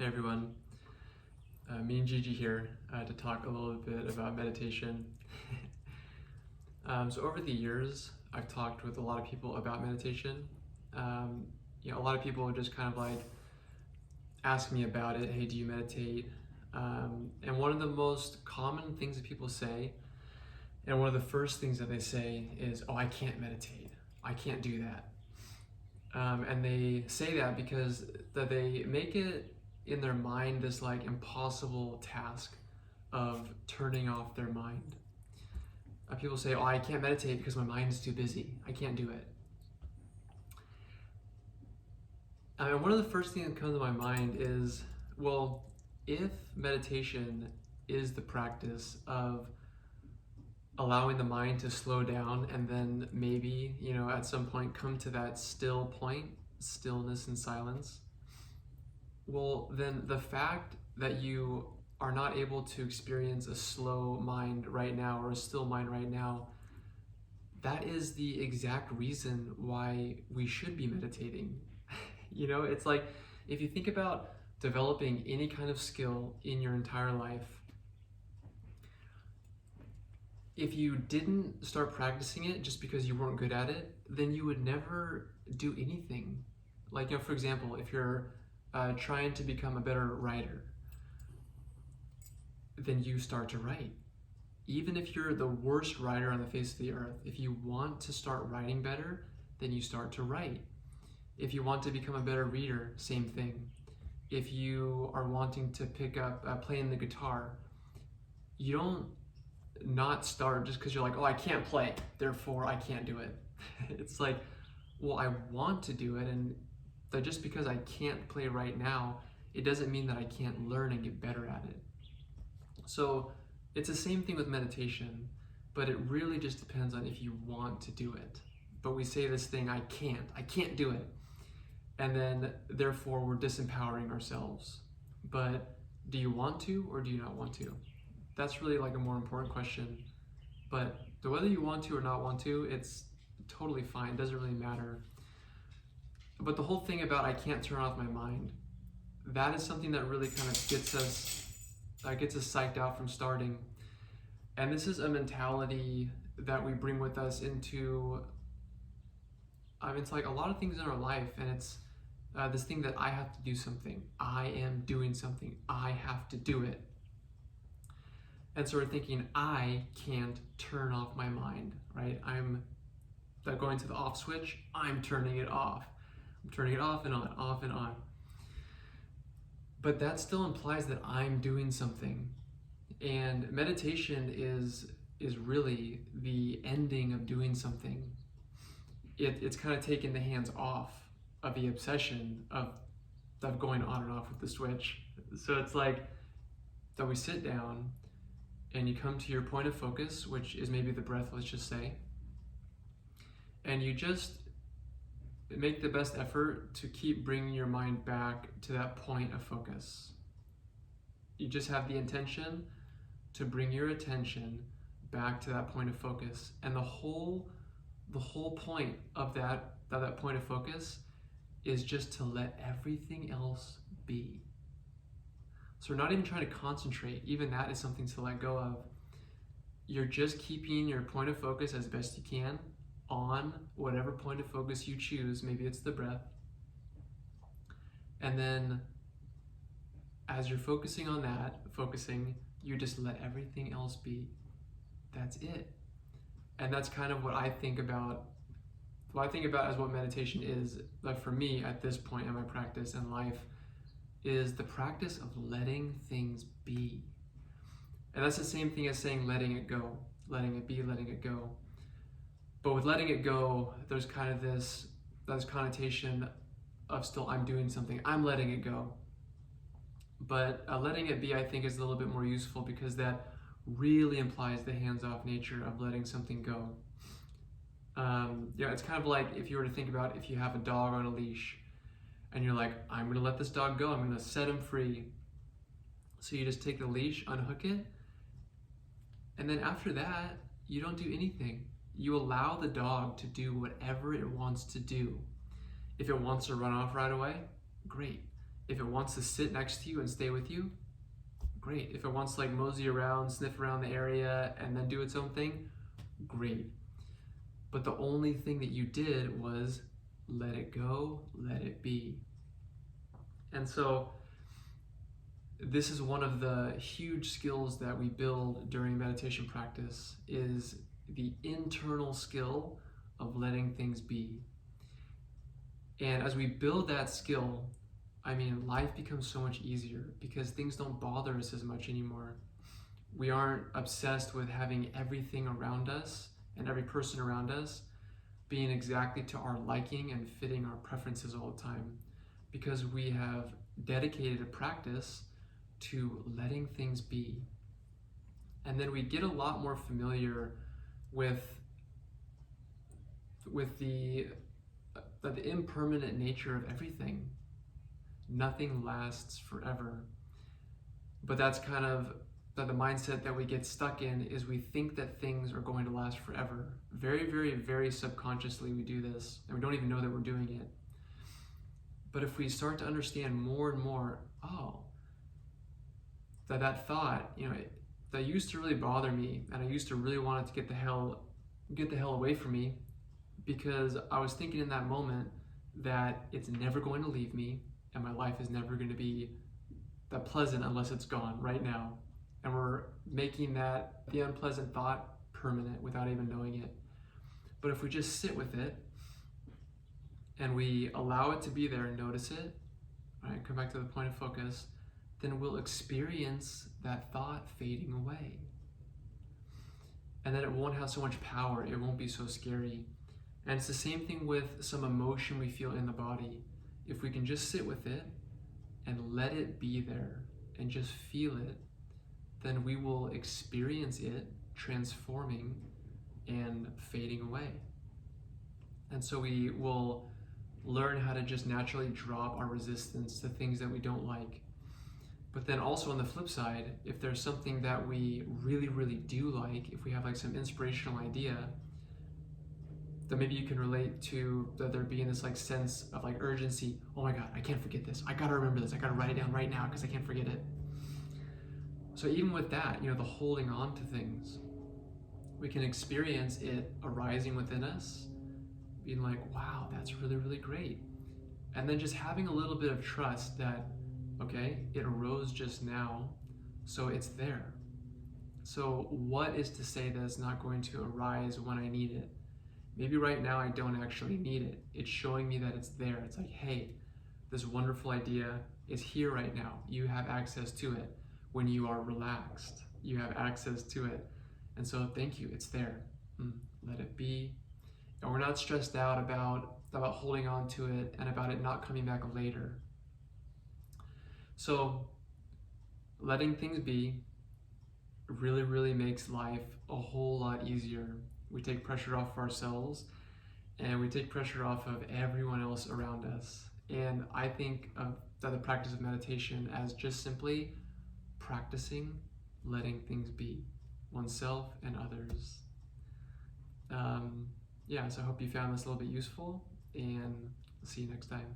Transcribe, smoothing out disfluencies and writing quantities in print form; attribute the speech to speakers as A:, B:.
A: Hey everyone, me and Gigi here to talk a little bit about meditation. So over the years, I've talked with a lot of people about meditation. A lot of people just kind of like ask me about it. Hey, do you meditate? And one of the most common things that people say, and one of the first things that they say is, "Oh, I can't meditate. I can't do that." And they say that because they make it in their mind this like impossible task of turning off their mind. People say, "Oh, I can't meditate because my mind is too busy. I can't do it." And one of the first things that comes to my mind is, well, if meditation is the practice of allowing the mind to slow down and then maybe, at some point come to that still point, stillness and silence, well, then the fact that you are not able to experience a slow mind right now or a still mind right now, that is the exact reason why we should be meditating. It's like if you think about developing any kind of skill in your entire life, if you didn't start practicing it just because you weren't good at it, then you would never do anything. Like, for example, if you're trying to become a better writer, then you start to write. Even if you're the worst writer on the face of the earth, if you want to start writing better, then you start to write. If you want to become a better reader, same thing. If you are wanting to pick up playing the guitar, you don't not start just because you're like, "Oh, I can't play, therefore I can't do it." It's like, well, I want to do it, and that just because I can't play right now, it doesn't mean that I can't learn and get better at it. So it's the same thing with meditation, but it really just depends on if you want to do it. But we say this thing, I can't do it. And then therefore we're disempowering ourselves. But do you want to or do you not want to? That's really like a more important question. But whether you want to or not want to, it's totally fine. It doesn't really matter. But the whole thing about I can't turn off my mind, that is something that really kind of gets us psyched out from starting. And this is a mentality that we bring with us into it's like a lot of things in our life, and it's this thing that I have to do something. I am doing something. I have to do it. And so we're thinking, I can't turn off my mind, right? I'm going to the off switch. I'm turning it off. I'm turning it off and on, off and on. But that still implies that I'm doing something. And meditation is really the ending of doing something. It's kind of taking the hands off of the obsession of going on and off with the switch. So it's like that we sit down and you come to your point of focus, which is maybe the breath, let's just say, and you just make the best effort to keep bringing your mind back to that point of focus. You just have the intention to bring your attention back to that point of focus, and the whole point of that point of focus is just to let everything else be. So we're not even trying to concentrate. Even that is something to let go of. You're just keeping your point of focus as best you can on whatever point of focus you choose. Maybe it's the breath. And then as you're focusing on that, you just let everything else be. That's it. And that's kind of what I think about. What I think about as what meditation is, like for me at this point in my practice and life, is the practice of letting things be. And that's the same thing as saying letting it go, letting it be, letting it go. But with letting it go, there's kind of this connotation of still I'm doing something, I'm letting it go. But letting it be, I think, is a little bit more useful because that really implies the hands-off nature of letting something go. It's kind of like if you were to think about if you have a dog on a leash and you're like, I'm going to let this dog go, I'm going to set him free. So you just take the leash, unhook it, and then after that, you don't do anything. You allow the dog to do whatever it wants to do. If it wants to run off right away, great. If it wants to sit next to you and stay with you, great. If it wants to like mosey around, sniff around the area, and then do its own thing, great. But the only thing that you did was let it go, let it be. And so this is one of the huge skills that we build during meditation practice, is the internal skill of letting things be. And as we build that skill, I mean, life becomes so much easier because things don't bother us as much anymore. We aren't obsessed with having everything around us and every person around us being exactly to our liking and fitting our preferences all the time, because we have dedicated a practice to letting things be. And then we get a lot more familiar with the impermanent nature of everything. Nothing lasts forever. But that's kind of the mindset that we get stuck in, is we think that things are going to last forever. Very, very, very subconsciously we do this, and we don't even know that we're doing it. But if we start to understand more and more, that thought, that used to really bother me, and I used to really want it to get the hell away from me, because I was thinking in that moment that it's never going to leave me, and my life is never going to be that pleasant unless it's gone right now. And we're making that, the unpleasant thought, permanent without even knowing it. But if we just sit with it and we allow it to be there and notice it, right, come back to the point of focus, then we'll experience that thought fading away. And then it won't have so much power, it won't be so scary. And it's the same thing with some emotion we feel in the body. If we can just sit with it and let it be there and just feel it, then we will experience it transforming and fading away. And so we will learn how to just naturally drop our resistance to things that we don't like. But then also on the flip side, if there's something that we really, really do like, if we have like some inspirational idea, then maybe you can relate to there being this like sense of like urgency. Oh my God, I can't forget this. I gotta remember this. I gotta write it down right now because I can't forget it. So even with that, the holding on to things, we can experience it arising within us, being like, wow, that's really, really great. And then just having a little bit of trust that, okay, it arose just now, so it's there. So what is to say that it's not going to arise when I need it? Maybe right now I don't actually need it. It's showing me that it's there. It's like, hey, this wonderful idea is here right now. You have access to it. When you are relaxed, you have access to it. And so thank you, it's there. Let it be. And we're not stressed out about holding on to it and about it not coming back later. So letting things be really, really makes life a whole lot easier. We take pressure off of ourselves, and we take pressure off of everyone else around us. And I think of the practice of meditation as just simply practicing letting things be, oneself and others. So I hope you found this a little bit useful, and see you next time.